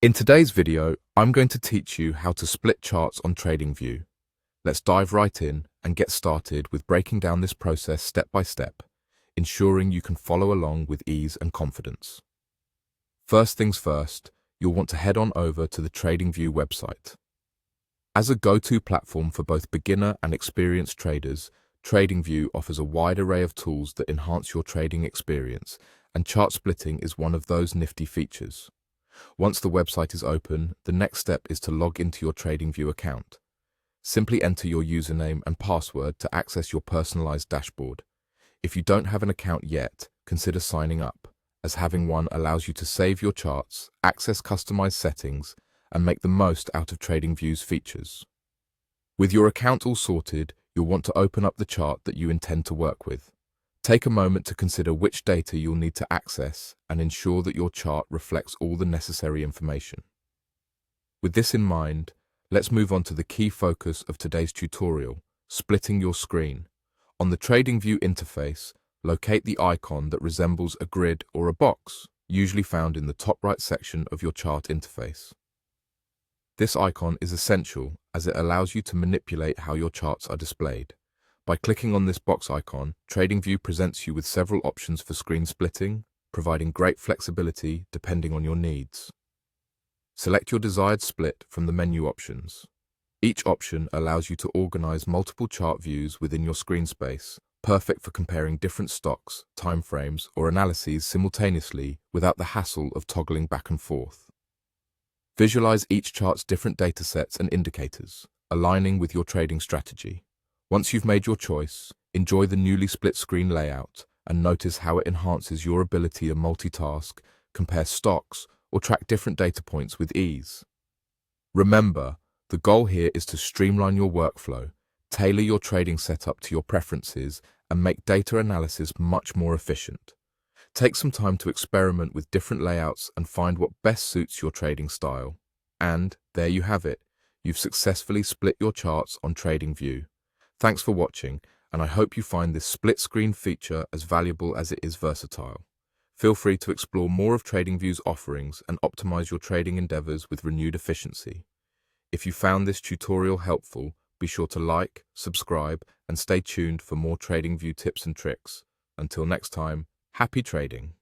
In today's video, I'm going to teach you how to split charts on TradingView. Let's dive right in and get started with breaking down this process step by step, ensuring you can follow along with ease and confidence. First things first, you'll want to head on over to the TradingView website. As a go-to platform for both beginner and experienced traders, TradingView offers a wide array of tools that enhance your trading experience, and chart splitting is one of those nifty features. Once the website is open, the next step is to log into your TradingView account. Simply enter your username and password to access your personalized dashboard. If you don't have an account yet, consider signing up, as having one allows you to save your charts, access customized settings, and make the most out of TradingView's features. With your account all sorted, you'll want to open up the chart that you intend to work with. Take a moment to consider which data you'll need to access and ensure that your chart reflects all the necessary information. With this in mind, let's move on to the key focus of today's tutorial, splitting your screen. On the TradingView interface, locate the icon that resembles a grid or a box, usually found in the top right section of your chart interface. This icon is essential as it allows you to manipulate how your charts are displayed. By clicking on this box icon, TradingView presents you with several options for screen splitting, providing great flexibility depending on your needs. Select your desired split from the menu options. Each option allows you to organize multiple chart views within your screen space, perfect for comparing different stocks, timeframes, or analyses simultaneously without the hassle of toggling back and forth. Visualize each chart's different datasets and indicators, aligning with your trading strategy. Once you've made your choice, enjoy the newly split screen layout and notice how it enhances your ability to multitask, compare stocks, or track different data points with ease. Remember, the goal here is to streamline your workflow, tailor your trading setup to your preferences, and make data analysis much more efficient. Take some time to experiment with different layouts and find what best suits your trading style. And there you have it. You've successfully split your charts on TradingView. Thanks for watching, and I hope you find this split screen feature as valuable as it is versatile. Feel free to explore more of TradingView's offerings and optimize your trading endeavors with renewed efficiency. If you found this tutorial helpful, be sure to like, subscribe, and stay tuned for more TradingView tips and tricks. Until next time, happy trading!